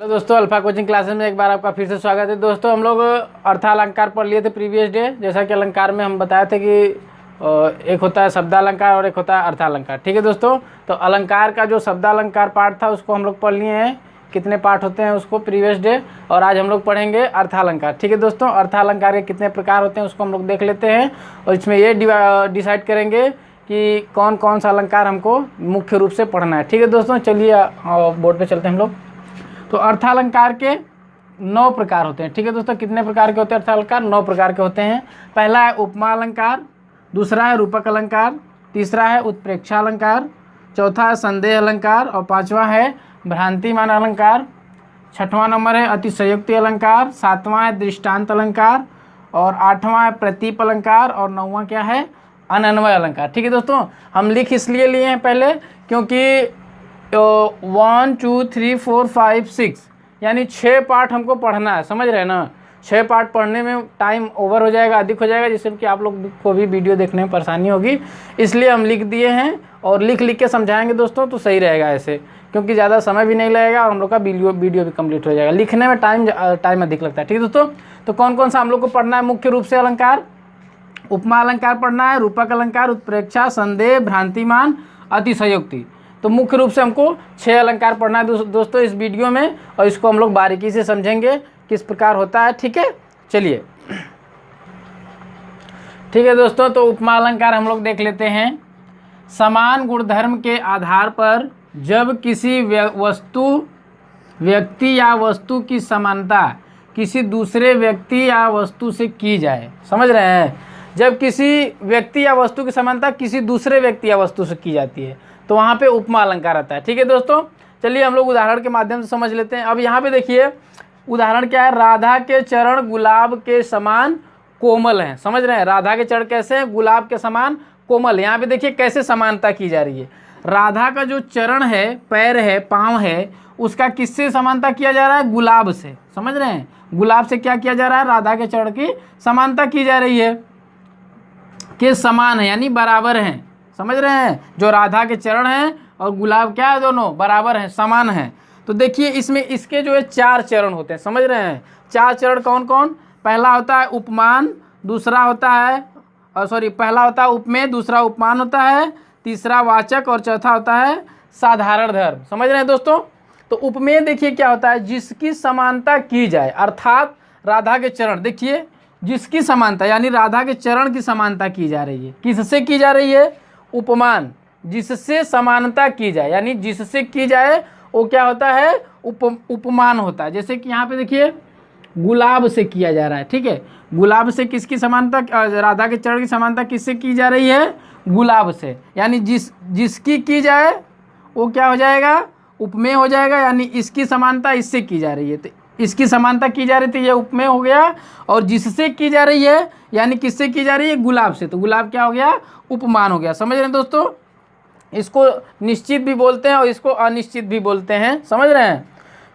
Hello दोस्तों, alpha coaching classes में एक बार आपका फिर से स्वागत है। दोस्तों हम लोग अर्थालंकार पढ़ लिए थे प्रीवियस डे। जैसा कि अलंकार में हम बताए थे कि एक होता है शब्दालंकार और एक होता है अर्थालंकार। ठीक है दोस्तों, तो अलंकार का जो शब्दालंकार पार्ट था उसको हम लोग पढ़ लिए हैं। कितने पार्ट होते हैं उसको प्रीवियस डे, और आज हम लोग पढ़ेंगे अर्थालंकार। ठीक है दोस्तों, अर्थालंकार के कितने प्रकार होते हैं उसको हम लोग देख लेते हैं, और इसमें ये डिसाइड करेंगे कि कौन कौन सा अलंकार हमको मुख्य रूप से पढ़ना है। ठीक है दोस्तों, चलिए बोर्ड पर चलते हैं हम लोग। तो अर्थालंकार के 9 प्रकार होते हैं। ठीक है दोस्तों, कितने प्रकार के होते हैं अर्थालंकार? 9 प्रकार के होते हैं। पहला है उपमा अलंकार, दूसरा है रूपक अलंकार, तीसरा है उत्प्रेक्षा अलंकार, चौथा है संदेह अलंकार, और पांचवा है भ्रांतिमान अलंकार, छठवां नंबर है अतिशयोक्ति अलंकार, सातवां है दृष्टांत अलंकार, और आठवां है प्रतीप अलंकार, और नौवां क्या है? अनन्वय अलंकार। ठीक है दोस्तों, हम लिख इसलिए लिए हैं पहले क्योंकि 1 2 3 4 5 6 यानी 6 पार्ट हमको पढ़ना है। समझ रहे हैं ना? 6 पार्ट पढ़ने में टाइम ओवर हो जाएगा, अधिक हो जाएगा, जिससे कि आप लोग को भी वीडियो देखने में परेशानी होगी। इसलिए हम लिख दिए हैं, और लिख के समझाएंगे दोस्तों तो सही रहेगा ऐसे, क्योंकि ज़्यादा समय भी नहीं लगेगा और हम लोग का वीडियो भी कंप्लीट हो जाएगा। लिखने में टाइम अधिक लगता है। ठीक है दोस्तों, तो कौन कौन सा हम लोग को पढ़ना है मुख्य रूप से अलंकार? उपमा अलंकार पढ़ना है, रूपक अलंकार, उत्प्रेक्षा, संदेह, भ्रांतिमान, अतिशयोक्ति। तो मुख्य रूप से हमको 6 अलंकार पढ़ना है दोस्तों इस वीडियो में, और इसको हम लोग बारीकी से समझेंगे किस प्रकार होता है। ठीक है, चलिए। ठीक है दोस्तों, तो उपमा अलंकार हम लोग देख लेते हैं। समान गुणधर्म के आधार पर जब किसी व्यक्ति या वस्तु की समानता किसी दूसरे व्यक्ति या वस्तु से की जाए। समझ रहे हैं? जब किसी व्यक्ति या वस्तु की समानता किसी दूसरे व्यक्ति या वस्तु से की जाती है तो वहाँ पे उपमा अलंकार आता है। ठीक है दोस्तों, चलिए हम लोग उदाहरण के माध्यम से समझ लेते हैं। अब यहाँ पे देखिए उदाहरण क्या है? राधा के चरण गुलाब के समान कोमल हैं। समझ रहे हैं? राधा के चरण कैसे हैं? गुलाब के समान कोमल। यहाँ पे देखिए कैसे समानता की जा रही है। राधा का जो चरण है, पैर है, पाँव है, उसका किससे समानता किया जा रहा है? गुलाब से। समझ रहे हैं? गुलाब से क्या किया जा रहा है? राधा के चरण की समानता की जा रही है, के समान है यानी बराबर हैं। समझ रहे हैं? जो राधा के चरण हैं और गुलाब क्या है? दोनों बराबर हैं, समान हैं। तो देखिए इसमें इसके जो है 4 चरण होते हैं। समझ रहे हैं? 4 चरण कौन कौन? पहला होता है उपमान, दूसरा होता है पहला होता है उपमेय, दूसरा उपमान होता है, तीसरा वाचक, और चौथा होता है साधारण धर्म। समझ रहे हैं दोस्तों? तो उपमेय देखिए क्या होता है? जिसकी समानता की जाए, अर्थात राधा के चरण, देखिए जिसकी समानता यानी राधा के चरण की समानता की जा रही है। किससे की जा रही है? उपमान। जिससे समानता की जाए यानी जिससे की जाए वो क्या होता है? उपमान होता है। जैसे कि यहाँ पे देखिए गुलाब से किया जा रहा है। ठीक है, गुलाब से किसकी समानता? राधा के चरण की समानता किससे की जा रही है? गुलाब से। यानी जिसकी की जाए वो क्या हो जाएगा? उपमेय हो जाएगा। यानी इसकी समानता इससे की जा रही है, तो इसकी समानता की जा रही थी, ये उपमेय हो गया। और जिससे की जा रही है यानी किससे की जा रही है? गुलाब से, तो गुलाब क्या हो गया? उपमान हो गया। समझ रहे हैं दोस्तों? इसको निश्चित भी बोलते हैं और इसको अनिश्चित भी बोलते हैं। समझ रहे हैं?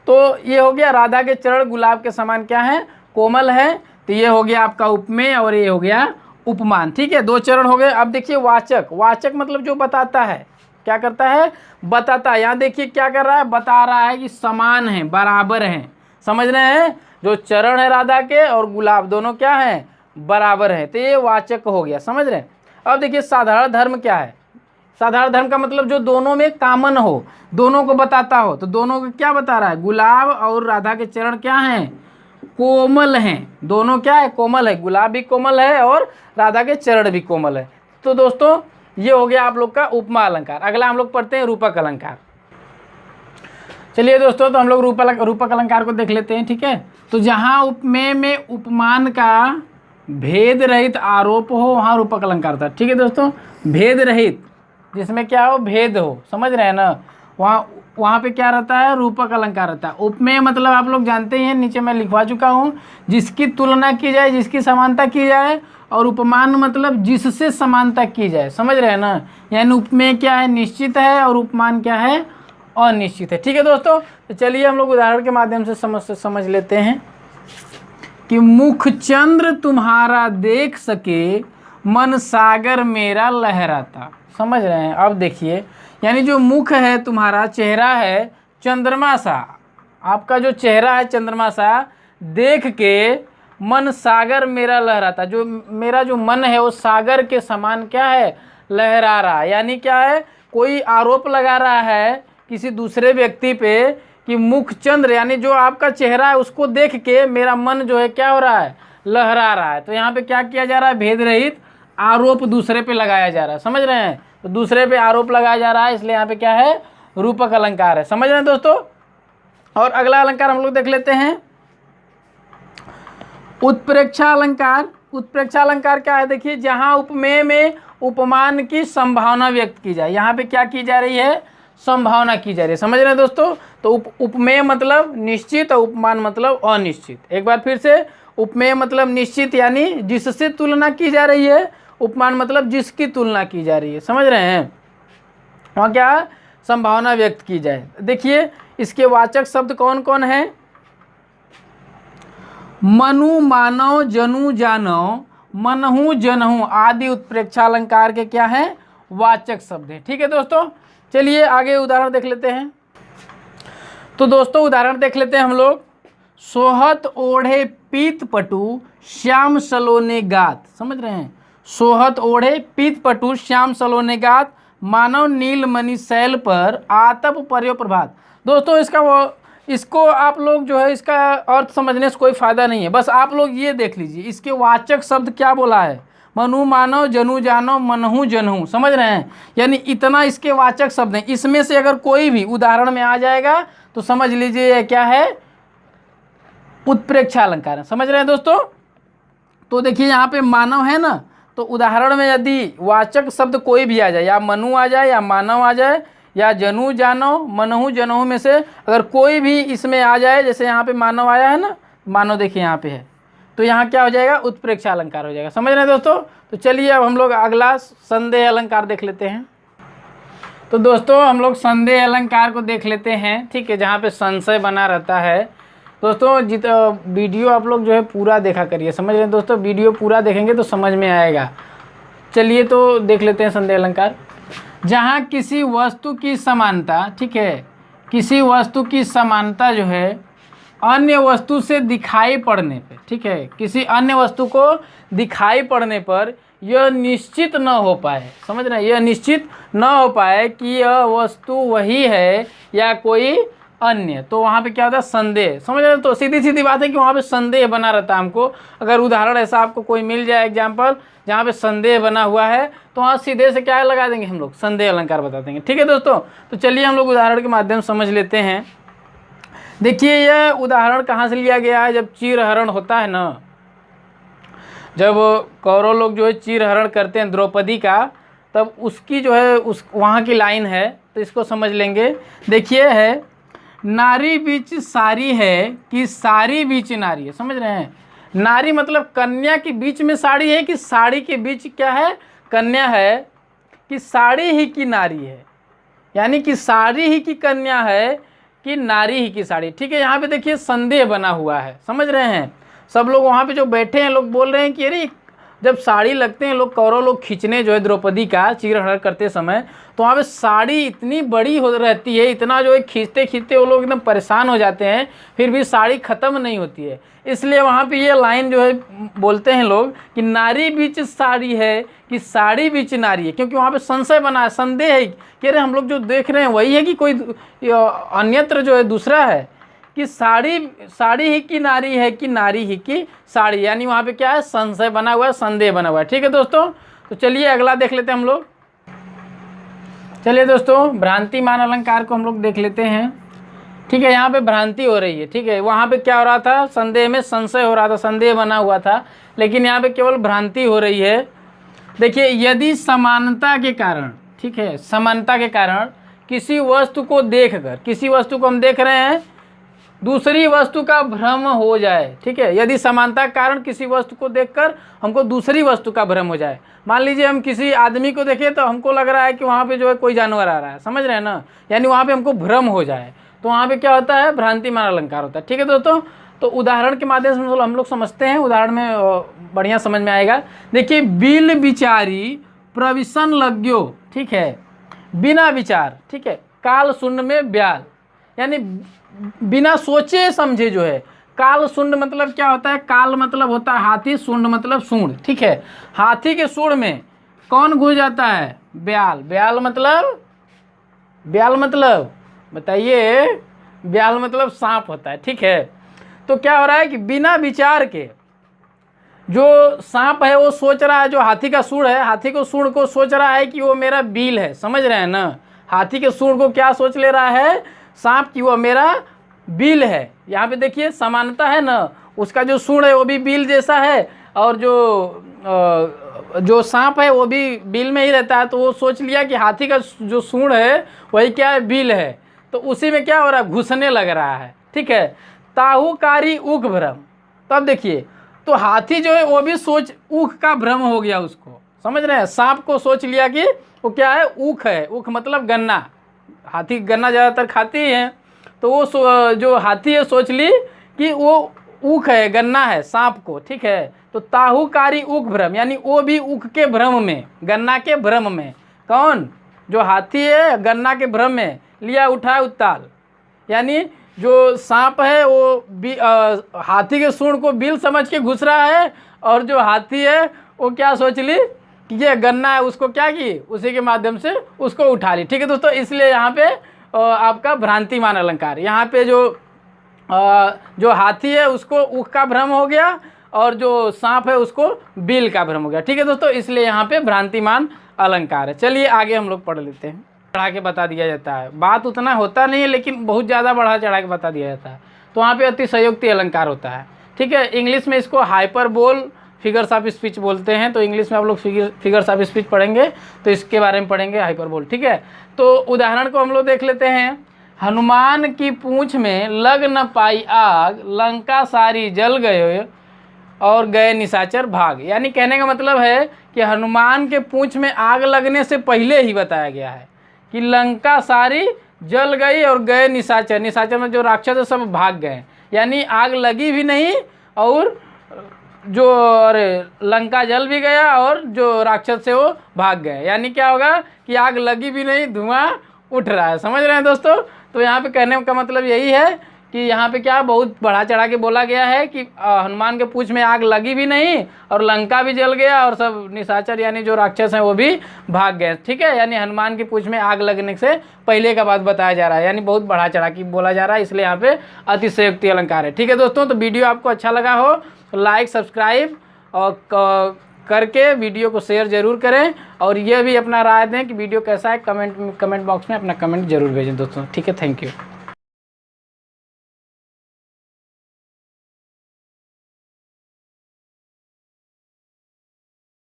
तो ये हो गया राधा के चरण गुलाब के समान क्या है? कोमल है। तो ये हो गया आपका उपमेय और ये हो गया उपमान। ठीक है, 2 चरण हो गए। अब देखिए वाचक। वाचक मतलब जो बताता है, क्या करता है? बताता है। यहाँ देखिए क्या कर रहा है? बता रहा है कि समान है, बराबर हैं। समझ रहे हैं? जो चरण है राधा के और गुलाब दोनों क्या है? बराबर है। तो ये वाचक हो गया। समझ रहे हैं? अब देखिए साधारण धर्म क्या है? साधारण धर्म का मतलब जो दोनों में कॉमन हो, दोनों को बताता हो। तो दोनों को क्या बता रहा है? गुलाब और राधा के चरण क्या हैं? कोमल हैं। दोनों क्या है? कोमल है। गुलाब भी कोमल है और राधा के चरण भी कोमल है। तो दोस्तों ये हो गया आप लोग का उपमा अलंकार। अगला हम लोग पढ़ते हैं रूपक अलंकार। चलिए दोस्तों, तो हम लोग रूपक अलंकार को देख लेते हैं। ठीक है, तो जहाँ उपमेय में उपमान का भेद रहित आरोप हो वहाँ रूपक अलंकार था। ठीक है दोस्तों, भेद रहित जिसमें क्या हो? भेद हो। समझ रहे हैं ना? वहाँ पे क्या रहता है? रूपक अलंकार रहता है। उपमेय मतलब आप लोग जानते ही हैं, नीचे मैं लिखवा चुका हूँ, जिसकी तुलना की जाए, जिसकी समानता की जाए। और उपमान मतलब जिससे समानता की जाए। समझ रहे हैं ना? यानी उपमेय क्या है? निश्चित है, और उपमान क्या है? अनिश्चित है। ठीक है दोस्तों, तो चलिए हम लोग उदाहरण के माध्यम से समझ लेते हैं कि मुख चंद्र तुम्हारा देख सके, मन सागर मेरा लहराता। समझ रहे हैं? अब देखिए यानी जो मुख है तुम्हारा, चेहरा है चंद्रमा सा, आपका जो चेहरा है चंद्रमा सा, देख के मन सागर मेरा लहराता, जो मेरा जो मन है वो सागर के समान क्या है, लहरा रहा है। यानी क्या है, कोई आरोप लगा रहा है किसी दूसरे व्यक्ति पे कि मुखचंद्र यानी जो आपका चेहरा है उसको देख के मेरा मन जो है क्या हो रहा है, लहरा रहा है। तो यहाँ पे क्या किया जा रहा है, भेद रहित आरोप दूसरे पे लगाया जा रहा है, समझ रहे हैं। तो दूसरे पे आरोप लगाया जा रहा है, इसलिए यहाँ पे क्या है, रूपक अलंकार है, समझ रहे हैं दोस्तों। और अगला अलंकार हम लोग देख लेते हैं, उत्प्रेक्षा अलंकार। उत्प्रेक्षा अलंकार क्या है, देखिए, जहाँ उपमेय में उपमान की संभावना व्यक्त की जाए। यहाँ पे क्या की जा रही है, संभावना की जा रही है, समझ रहे हैं दोस्तों। तो उपमेय मतलब निश्चित और उपमान मतलब अनिश्चित। एक बार फिर से, उपमेय मतलब निश्चित यानी जिससे तुलना की जा रही है, उपमान मतलब जिसकी तुलना की जा रही है, समझ रहे हैं। वहाँ क्या संभावना व्यक्त की जाए। देखिए इसके वाचक शब्द कौन कौन है, मनु मानव जनु जानव मनहु जनहु आदि उत्प्रेक्षा अलंकार के क्या है, वाचक शब्द है। ठीक है दोस्तों, चलिए आगे उदाहरण देख लेते हैं। तो दोस्तों उदाहरण देख लेते हैं हम लोग, सोहत ओढ़े पीत पटु श्याम सलोने गात, समझ रहे हैं। सोहत ओढ़े पीत पटु श्याम सलोने गात मानव नीलमणि शैल पर आतप पर्यो प्रभात। दोस्तों इसको आप लोग जो है इसका अर्थ समझने से कोई फ़ायदा नहीं है, बस आप लोग ये देख लीजिए इसके वाचक शब्द क्या बोला है, मनु मानव जनु जानो मनहु जनहु, समझ रहे हैं। यानी इतना इसके वाचक शब्द हैं, इसमें से अगर कोई भी उदाहरण में आ जाएगा तो समझ लीजिए क्या है, उत्प्रेक्षा अलंकार है, समझ रहे हैं दोस्तों। तो देखिए यहाँ पे मानव है ना, तो उदाहरण में यदि वाचक शब्द कोई भी आ जाए, या मनु आ जाए या मानव आ जाए या जनु जानो मनहु जनहु में से अगर कोई भी इसमें आ जाए, जैसे यहाँ पे मानव आया है ना, मानव देखिए यहाँ पे है, तो यहाँ क्या हो जाएगा, उत्प्रेक्षा अलंकार हो जाएगा, समझ रहे हैं दोस्तों। तो चलिए अब हम लोग अगला संदेह अलंकार देख लेते हैं। तो दोस्तों हम लोग संदेह अलंकार को देख लेते हैं, ठीक है, जहाँ पे संशय बना रहता है। दोस्तों वीडियो आप लोग जो है पूरा देखा करिए, समझ रहे हैं दोस्तों, वीडियो पूरा देखेंगे तो समझ में आएगा। चलिए तो देख लेते हैं संदेह अलंकार। जहाँ किसी वस्तु की समानता, ठीक है, किसी वस्तु की समानता जो है अन्य वस्तु से दिखाई पड़ने पे, ठीक है, किसी अन्य वस्तु को दिखाई पड़ने पर यह निश्चित न हो पाए, समझ रहे हैं, यह निश्चित न हो पाए कि यह वस्तु वही है या कोई अन्य, तो वहाँ पे क्या होता है, संदेह, समझ रहे हैं। तो सीधी सीधी बात है कि वहाँ पे संदेह बना रहता है। हमको अगर उदाहरण ऐसा आपको कोई मिल जाए एग्जाम्पल जहाँ पे संदेह बना हुआ है, तो वहाँ सीधे से क्या लगा देंगे हम लोग, संदेह अलंकार बता देंगे। ठीक है दोस्तों, तो चलिए हम लोग उदाहरण के माध्यम से समझ लेते हैं। देखिए यह उदाहरण कहाँ से लिया गया है, जब चीरहरण होता है ना, जब कौरव लोग जो है चीरहरण करते हैं द्रौपदी का, तब उसकी जो है उस वहाँ की लाइन है, तो इसको समझ लेंगे। देखिए है, नारी बीच सारी है कि सारी बीच नारी है, समझ रहे हैं। नारी मतलब कन्या के बीच में साड़ी है कि साड़ी के बीच क्या है, कन्या है, कि साड़ी ही की नारी है, यानी कि साड़ी ही की कन्या है कि नारी ही की साड़ी। ठीक है, यहाँ पे देखिए संदेह बना हुआ है, समझ रहे हैं। सब लोग वहाँ पे जो बैठे हैं लोग बोल रहे हैं कि अरे जब साड़ी लगते हैं लोग, कौरव लोग खींचने जो है द्रौपदी का चीरहरण करते समय, तो वहाँ पे साड़ी इतनी बड़ी हो रहती है, इतना जो है खींचते खींचते वो लोग एकदम परेशान हो जाते हैं, फिर भी साड़ी ख़त्म नहीं होती है। इसलिए वहाँ पे ये लाइन जो है बोलते हैं लोग कि नारी बीच साड़ी है कि साड़ी बीच नारी है, क्योंकि वहाँ पे संशय बना है, संदेह है कि अरे हम लोग जो देख रहे हैं वही है कि कोई अन्यत्र जो है दूसरा है, कि साड़ी ही की नारी है कि नारी ही की साड़ी, यानी वहाँ पे क्या है, संशय बना हुआ है, संदेह बना हुआ है। ठीक है दोस्तों, तो चलिए अगला देख लेते हैं हम लोग। चलिए दोस्तों भ्रांतिमान अलंकार को हम लोग देख लेते हैं। ठीक है, यहाँ पे भ्रांति हो रही है, ठीक है, वहाँ पे क्या हो रहा था, संदेह में संशय हो रहा था, संदेह बना हुआ था, लेकिन यहाँ पे केवल भ्रांति हो रही है। देखिए यदि समानता के कारण, ठीक है, समानता के कारण किसी वस्तु को देखकर, किसी वस्तु को हम देख रहे हैं, दूसरी वस्तु का भ्रम हो जाए, ठीक है, यदि समानता के कारण किसी वस्तु को देखकर हमको दूसरी वस्तु का भ्रम हो जाए। मान लीजिए हम किसी आदमी को देखें तो हमको लग रहा है कि वहाँ पे जो है कोई जानवर आ रहा है, समझ रहे हैं ना, यानी वहाँ पे हमको भ्रम हो जाए, तो वहाँ पे क्या होता है, भ्रांतिमान अलंकार होता है। ठीक है दोस्तों, तो उदाहरण के माध्यम से हम लोग समझते हैं, उदाहरण में बढ़िया समझ में आएगा। देखिए बिल विचारी प्रविशन लग्यो, ठीक है, बिना विचार, ठीक है, काल शून्य में ब्याल, यानी बिना सोचे समझे जो है। काल सूंड मतलब क्या होता है? काल मतलब होता है हाथी, सूंड मतलब सूंड, ठीक है। हाथी के सूंड में कौन घुस जाता है? ब्याल। ब्याल मतलब बताइए, ब्याल मतलब सांप होता है, ठीक है। तो क्या हो रहा है कि बिना विचार के जो सांप है वो सोच रहा है, जो हाथी का सूंड है, हाथी को सूंड को सोच रहा है कि वो मेरा बिल है, समझ रहे हैं ना। हाथी के सूंड को क्या सोच ले रहा है? सांप की वो मेरा बिल है। यहाँ पे देखिए समानता है ना, उसका जो सूंड है वो भी बिल जैसा है, और जो सांप है वो भी बिल में ही रहता है। तो वो सोच लिया कि हाथी का जो सूंड है वही क्या है? बिल है। तो उसी में क्या हो रहा है? घुसने लग रहा है, ठीक है। ताहुकारी उख भ्रम। तब देखिए, तो हाथी जो है वो भी सोच, ऊख का भ्रम हो गया उसको, समझ रहे हैं। सांप को सोच लिया कि वो क्या है? ऊख है। ऊख मतलब गन्ना, हाथी गन्ना ज़्यादातर खाती हैं। तो वो जो हाथी है सोच ली कि वो ऊख है, गन्ना है सांप को, ठीक है। तो ताहुकारी ऊख भ्रम, यानी वो भी ऊख के भ्रम में, गन्ना के भ्रम में। कौन? जो हाथी है गन्ना के भ्रम में लिया उठाए उताल, यानी जो सांप है वो हाथी के सूंड को बिल समझ के घुस रहा है, और जो हाथी है वो क्या सोच ली कि ये गन्ना है, उसको क्या की? उसी के माध्यम से उसको उठा ली, ठीक है दोस्तों। इसलिए यहाँ पे आपका भ्रांतिमान अलंकार, यहाँ पे जो हाथी है उसको ऊख का भ्रम हो गया, और जो सांप है उसको बिल का भ्रम हो गया, ठीक है दोस्तों। इसलिए यहाँ पे भ्रांतिमान अलंकार है। चलिए आगे हम लोग पढ़ लेते हैं। बढ़ा के बता दिया जाता है, बात उतना होता नहीं है लेकिन बहुत ज़्यादा बढ़ा चढ़ा के बता दिया जाता है। तो वहाँ पे अतिशयोक्ति अलंकार होता है, ठीक है। इंग्लिश में इसको हाइपरबोल फिगर्स ऑफ स्पीच बोलते हैं। तो इंग्लिश में आप लोग फिगर्स ऑफ स्पीच पढ़ेंगे तो इसके बारे में पढ़ेंगे, हाइपरबोल, ठीक है। तो उदाहरण को हम लोग देख लेते हैं। हनुमान की पूंछ में लग न पाई आग, लंका सारी जल गए और गए निशाचर भाग। यानी कहने का मतलब है कि हनुमान के पूंछ में आग लगने से पहले ही बताया गया है कि लंका सारी जल गई और गए निशाचर। निशाचर में जो राक्षस है सब भाग गए, यानी आग लगी भी नहीं और जो लंका जल भी गया और जो राक्षस से वो भाग गए। यानी क्या होगा कि आग लगी भी नहीं, धुआं उठ रहा है, समझ रहे हैं दोस्तों। तो यहाँ पे कहने का मतलब यही है कि यहाँ पे क्या बहुत बढ़ा चढ़ा के बोला गया है कि हनुमान के पूंछ में आग लगी भी नहीं और लंका भी जल गया और सब निशाचर यानी जो राक्षस हैं वो भी भाग गए, ठीक है। यानी हनुमान की पूंछ में आग लगने से पहले का बात बताया जा रहा है, यानी बहुत बढ़ा चढ़ा के बोला जा रहा है, इसलिए यहाँ पे अतिशयोक्ति अलंकार है, ठीक है दोस्तों। तो वीडियो आपको अच्छा लगा हो तो लाइक सब्सक्राइब और करके वीडियो को शेयर जरूर करें, और ये भी अपना राय दें कि वीडियो कैसा है। कमेंट बॉक्स में अपना कमेंट जरूर भेजें दोस्तों, ठीक है। Thank you.